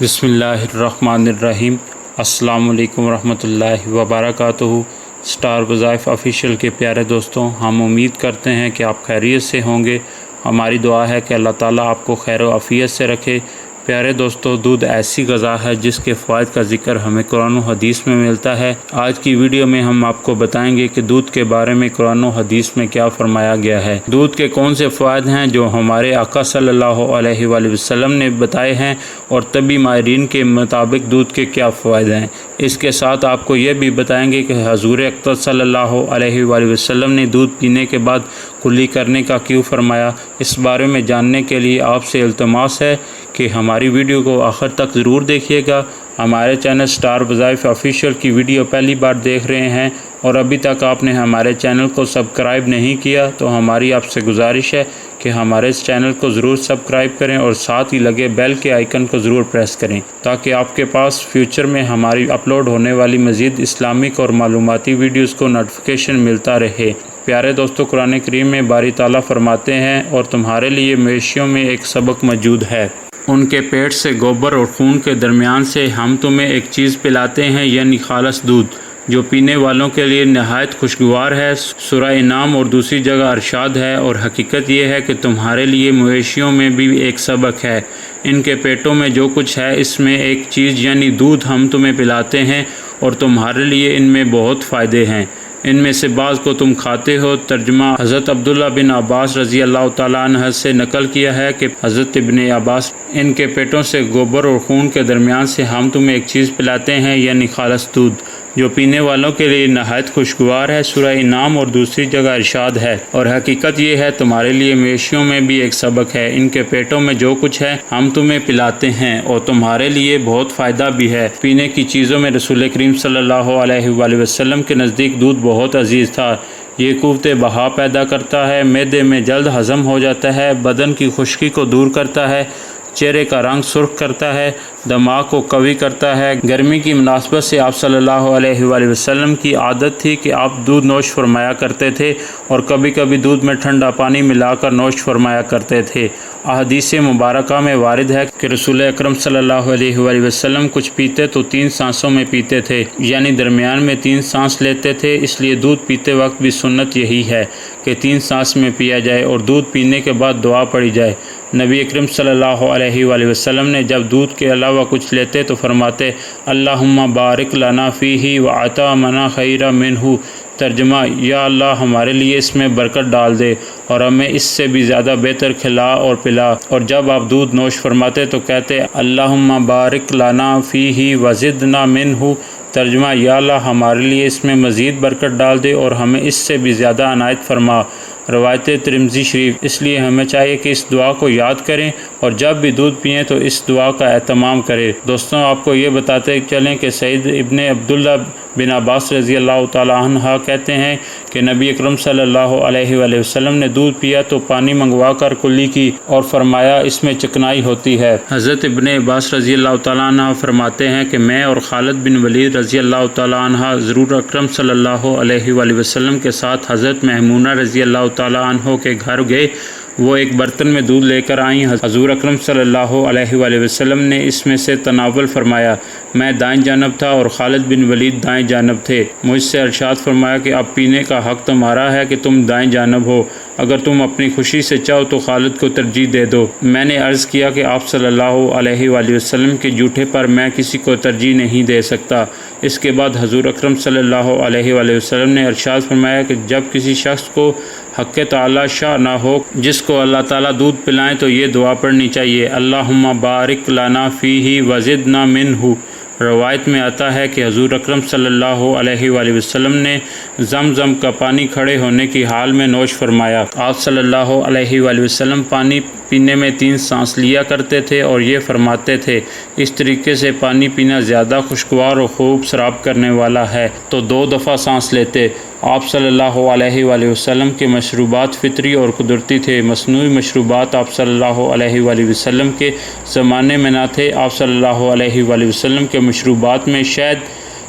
बिस्मिल्लाहिर्रहमानिर्रहीम। अस्सलाम वालेकुम रहमतुल्लाहि वबरकातुहू। स्टार वज़ाइफ ऑफिशियल के प्यारे दोस्तों, हम उम्मीद करते हैं कि आप खैरियत से होंगे। हमारी दुआ है कि अल्लाह ताला आपको खैर व आफ़ियत से रखे। प्यारे दोस्तों, दूध ऐसी ग़ज़ा है जिसके फ़वाइद का ज़िक्र हमें कुरान व हदीस में मिलता है। आज की वीडियो में हम आपको बताएंगे कि दूध के बारे में कुरान व हदीस में क्या फरमाया गया है। दूध के कौन से फ़वाइद हैं जो हमारे आका सल्लल्लाहु अलैहि वसल्लम ने बताए हैं और तबी माहिरीन के मुताबिक दूध के क्या फ़वाइद हैं। इसके साथ आपको ये भी बताएंगे कि हज़ूर अक़दस सल्लल्लाहु अलैहि वसल्लम ने दूध पीने के बाद कुल्ली करने का क्यों फरमाया। इस बारे में जानने के लिए आपसे इल्तमास है कि हमारी वीडियो को आखिर तक ज़रूर देखिएगा। हमारे चैनल स्टार वज़ाइफ ऑफिशियल की वीडियो पहली बार देख रहे हैं और अभी तक आपने हमारे चैनल को सब्सक्राइब नहीं किया तो हमारी आपसे गुजारिश है कि हमारे इस चैनल को ज़रूर सब्सक्राइब करें और साथ ही लगे बेल के आइकन को ज़रूर प्रेस करें ताकि आपके पास फ्यूचर में हमारी अपलोड होने वाली मज़ीद इस्लामिक और मालूमाती वीडियोज़ को नोटिफिकेशन मिलता रहे। प्यारे दोस्तों, कुरान करीम में बारी ताला फरमाते हैं और तुम्हारे लिए मवेशियों में एक सबक मौजूद है। उनके पेट से गोबर और खून के दरमियान से हम तुम्हें एक चीज़ पिलाते हैं, यानी खालस दूध, जो पीने वालों के लिए नहायत खुशगवार है। सूरह इनाम और दूसरी जगह अरशाद है, और हकीकत ये है कि तुम्हारे लिए मवेशियों में भी एक सबक है। इनके पेटों में जो कुछ है इसमें एक चीज़ यानी दूध हम तुम्हें पिलाते हैं और तुम्हारे लिए इनमें बहुत फ़ायदे हैं। इनमें से बाज़ को तुम खाते हो। तर्जुमा हज़रत अब्दुल्ला बिन अब्बास रज़ी अल्लाह तआला अन्हु से नकल किया है कि हज़रत इब्ने अब्बास, इनके पेटों से गोबर और खून के दरमियान से हम तुम्हें एक चीज़ पिलाते हैं, यानी खालस दूध, जो पीने वालों के लिए नहायत खुशगवार है। सूरह इनाम और दूसरी जगह इरशाद है, और हकीकत ये है तुम्हारे लिए मवेशियों में भी एक सबक है। इनके पेटों में जो कुछ है हम तुम्हें पिलाते हैं और तुम्हारे लिए बहुत फ़ायदा भी है। पीने की चीज़ों में रसूल करीम सल्लल्लाहु अलैहि वसल्लम के नज़दीक दूध बहुत अजीज़ था। ये क़ुव्वत बहा पैदा करता है, मैदे में जल्द हज़म हो जाता है, बदन की खुश्की को दूर करता है, चेहरे का रंग सुर्ख करता है, दिमाग को कवी करता है। गर्मी की मुनासबत से आप सल्लल्लाहु अलैहि वसल्लम की आदत थी कि आप दूध नोश फरमाया करते थे और कभी कभी दूध में ठंडा पानी मिलाकर नोश फरमाया करते थे। अहदीस मुबारका में वारिद है कि रसूल अकरम सल्लल्लाहु अलैहि वसल्लम कुछ पीते तो 3 सांसों में पीते थे, यानी दरमियान में 3 सांस लेते थे। इसलिए दूध पीते वक्त भी सुन्नत यही है कि 3 सांस में पिया जाए और दूध पीने के बाद दुआ पढ़ी जाए। नबी अकरम सल्लल्लाहु अलैहि वसल्लम ने जब दूध के अलावा कुछ लेते तो फरमाते, अल्लाहुम्मा बारिक लना फ़ीही व अता मना खैरा मिन्हु। तर्जुमा, या अल्लाह हमारे लिए इसमें बरकत डाल दे और हमें इससे भी ज़्यादा बेहतर खिला और पिला। और जब आप दूध नोश फरमाते तो कहते, अल्लाहुम्मा बारिक लना फ़ीही व ज़िदना मिन्हु। तर्जुमा, या अल्लाह हमारे लिए इसमें मज़ीद बरकत डाल दे और हमें इससे भी ज़्यादा अनायत फरमा। रवायत तिरमिज़ी शरीफ। इसलिए हमें चाहिए कि इस दुआ को याद करें और जब भी दूध पिएँ तो इस दुआ का एहतमाम करें। दोस्तों, आपको ये बताते चलें कि सईद इब्ने अब्दुल्ला बिन अब्बास रज़ी अल्लाह तआला अन्हा कहते हैं कि नबी अकरम सल्लल्लाहु अलैहि वसल्लम ने दूध पिया तो पानी मंगवा कर कुल्ली की और फरमाया, इसमें चिकनाई होती है। हज़रत इब्ने अब्बास रज़ी अल्लाह तआला अन्हा फरमाते हैं कि मैं और खालिद बिन वलीद रज़ी अल्लाह तआला अन्हा ज़रूर अकरम सल्लल्लाहु अलैहि वसल्लम के साथ हज़रत महमूना रज़ी अल्लाह तआला अन्हा के घर गए। वो एक बर्तन में दूध लेकर आईं। हज़ूर अकरम सल्लल्लाहु अलैहि वसल्लम ने इसमें से तनावल फरमाया। मैं दाएं जानब था और खालिद बिन वलीद दाएं जानब थे। मुझसे अरशाद फरमाया कि अब पीने का हक़ तुम्हारा है कि तुम दाएं जानब हो। अगर तुम अपनी खुशी से चाहो तो खालिद को तरजीह दे दो। मैंने अर्ज़ किया कि आप सल्लल्लाहु अलैहि वसल्लम के जूठे पर मैं किसी को तरजीह नहीं दे सकता। इसके बाद हज़ूर अकरम सल्लल्लाहु अलैहि वसल्लम ने अरशाद फरमाया कि जब किसी शख्स को हक़ ताला शाह ना हो, जिसको अल्लाह ताला दूध पिलाएं, तो ये दुआ पढ़नी चाहिए, अल्लाहुम्मा बारिक लना फ़ीही व ज़िदना मिन्हु। रवायत में आता है कि हज़ूर अकरम सल्लल्लाहु अलैहि वसल्लम ने ज़मज़म का पानी खड़े होने की हाल में नोश फरमाया। आप सल्लल्लाहु अलैहि वसल्लम पानी पीने में 3 सांस लिया करते थे और ये फरमाते थे, इस तरीके से पानी पीना ज़्यादा खुशगवार और खूब शराब करने वाला है। तो 2 दफ़ा सांस लेते। आप सल्लल्लाहु अलैहि वसल्लम के मशरूबात फ़ितरी और कुदरती थे। मसनूई मशरूबात आप सल्लल्लाहु अलैहि वसल्लम के ज़माने में ना थे। आप सल्लल्लाहु अलैहि वसल्लम के मशरूबात में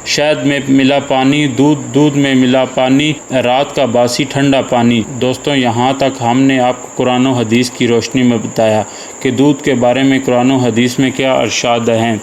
शहद में मिला पानी, दूध में मिला पानी, रात का बासी ठंडा पानी। दोस्तों, यहाँ तक हमने आपको कुरान और हदीस की रोशनी में बताया کہ دودھ کے بارے میں قرآن و حدیث میں کیا ارشاد ہیں۔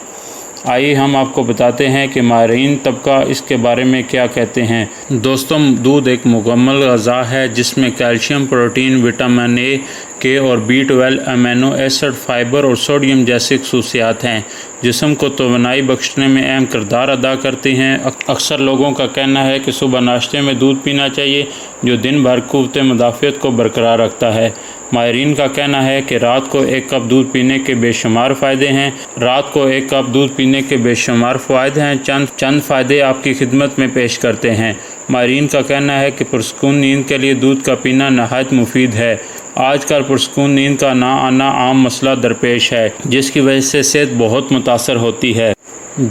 آئیے ہم آپ کو بتاتے ہیں کہ ماہرین طبقہ اس کے بارے میں کیا کہتے ہیں۔ دوستوں، دودھ ایک مکمل غذا ہے جس میں کیلشیم، پروٹین، وٹامن اے، کے اور B12، امینو ایسڈ، فائبر اور سوڈیم جیسی خصوصیات ہیں۔ جسم کو توانائی بخشنے میں اہم کردار ادا کرتے ہیں۔ اکثر لوگوں کا کہنا ہے کہ صبح ناشتے میں دودھ پینا چاہیے، جو دن بھر قوت مدافعت کو برقرار رکھتا ہے۔ ماہرین کا کہنا ہے کہ رات کو 1 کپ دودھ پینے کے بے شمار فائدے ہیں۔ رات کو 1 کپ دودھ پینے کے بے شمار فوائد ہیں۔ چند فائدے آپ کی خدمت میں پیش کرتے ہیں۔ ماہرین کا کہنا ہے کہ پرسکون نیند کے لیے دودھ کا پینا نہایت مفید ہے۔ آج کل پرسکون نیند کا نہ آنا عام مسئلہ درپیش ہے، جس کی وجہ سے صحت بہت متاثر ہوتی ہے،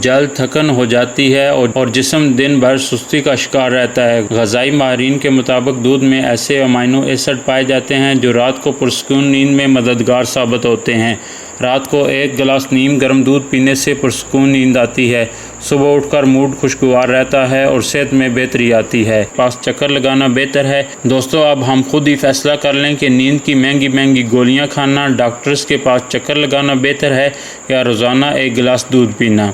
جلد تھکن ہو جاتی ہے اور جسم دن بھر سستی کا شکار رہتا ہے۔ غذائی ماہرین کے مطابق دودھ میں ایسے امینو ایسڈ پائے جاتے ہیں جو رات کو پرسکون نیند میں مددگار ثابت ہوتے ہیں۔ رات کو 1 گلاس نیم گرم دودھ پینے سے پرسکون نیند آتی ہے، صبح اٹھ کر موڈ خوشگوار رہتا ہے اور صحت میں بہتری آتی ہے۔ پاس چکر لگانا بہتر ہے۔ دوستو، اب ہم خود ہی فیصلہ کر لیں کہ نیند کی مہنگی گولیاں کھانا، ڈاکٹرز کے پاس چکر لگانا بہتر ہے یا روزانہ 1 گلاس دودھ پینا۔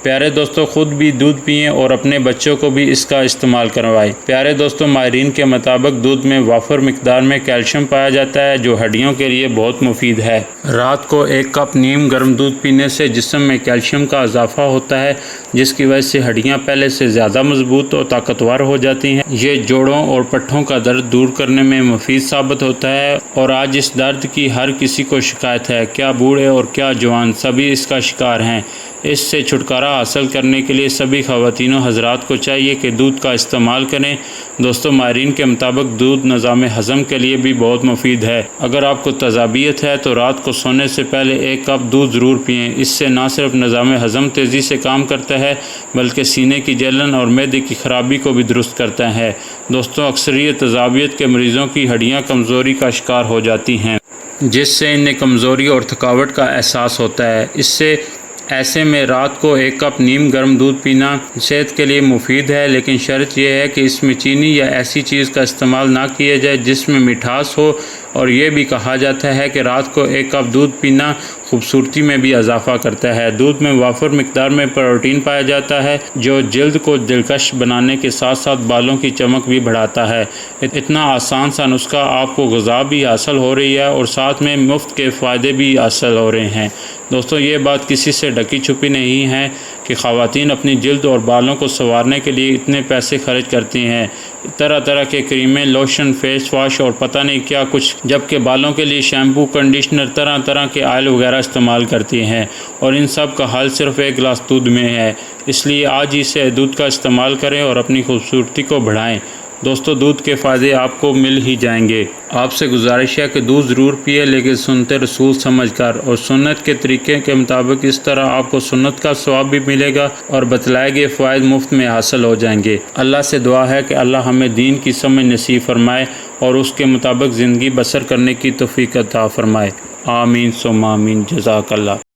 پیارے دوستو، خود بھی دودھ پئیں اور اپنے بچوں کو بھی اس کا استعمال کروائیں۔ پیارے دوستو، ماہرین کے مطابق دودھ میں وافر مقدار میں کیلشیم پایا جاتا ہے جو ہڈیوں کے لیے بہت مفید ہے۔ رات کو 1 کپ نیم گرم دودھ پینے سے جسم میں کیلشیم کا اضافہ ہوتا ہے، جس کی وجہ سے ہڈیاں پہلے سے زیادہ مضبوط اور طاقتور ہو جاتی ہیں۔ یہ جوڑوں اور پٹھوں کا درد دور کرنے میں مفید ثابت ہوتا ہے اور آج اس درد کی ہر کسی کو شکایت ہے، کیا بوڑھے اور کیا جوان، سبھی اس کا شکار ہیں۔ اس سے چھٹکارا حاصل کرنے کے لیے سبھی خواتین و حضرات کو چاہیے کہ دودھ کا استعمال کریں۔ دوستو، ماہرین کے مطابق دودھ نظام ہضم کے لیے بھی بہت مفید ہے۔ اگر آپ کو تذابیت ہے تو رات کو سونے سے پہلے 1 کپ دودھ ضرور پئیں۔ اس سے نہ صرف نظام ہضم تیزی سے کام کرتا ہے بلکہ سینے کی جلن اور معدے کی خرابی کو بھی درست کرتا ہے۔ دوستو، اکثریت تذابیت کے مریضوں کی ہڈیاں کمزوری کا شکار ہو جاتی ہیں، جس سے انہیں کمزوری اور تھکاوٹ کا احساس ہوتا ہے۔ ایسے میں رات کو 1 کپ نیم گرم دودھ پینا صحت کے لیے مفید ہے، لیکن شرط یہ ہے کہ اس میں چینی یا ایسی چیز کا استعمال نہ کیا جائے جس میں مٹھاس ہو، اور یہ بھی کہا جاتا ہے کہ رات کو 1 کپ دودھ پینا خوبصورتی میں بھی اضافہ کرتا ہے۔ دودھ میں وافر مقدار میں پروٹین پایا جاتا ہے جو جلد کو دلکش بنانے کے ساتھ ساتھ بالوں کی چمک بھی بڑھاتا ہے۔ اتنا آسان سا نسخہ آپ کو غذا بھی حاصل ہو رہی ہے اور ساتھ میں مفت کے فائدے بھی حاصل ہو رہے ہیں۔ دوستو، یہ بات کسی سے ڈکی چھپی نہیں ہے کہ خواتین اپنی جلد اور بالوں کو سنوارنے کے لیے اتنے پیسے خرچ کرتی ہیں، طرح طرح کے کریمیں، لوشن، فیس واش اور پتہ نہیں کیا کچھ، جبکہ بالوں کے لیے شیمپو، کنڈیشنر، طرح طرح کے آئل وغیرہ استعمال کرتی ہیں، اور ان سب کا حل صرف 1 گلاس دودھ میں ہے۔ اس لیے آج ہی سے دودھ کا استعمال کریں اور اپنی خوبصورتی کو بڑھائیں۔ دوستو، دودھ کے فائدے آپ کو مل ہی جائیں گے۔ آپ سے گزارش ہے کہ دودھ ضرور پیے، لیکن سنت رسول سمجھ کر اور سنت کے طریقے کے مطابق۔ اس طرح آپ کو سنت کا ثواب بھی ملے گا اور بتلائے گئے فوائد مفت میں حاصل ہو جائیں گے۔ اللہ سے دعا ہے کہ اللہ ہمیں دین کی سمجھ نصیب فرمائے اور اس کے مطابق زندگی بسر کرنے کی توفیق عطا فرمائے۔ آمین ثم آمین۔ جزاک اللہ۔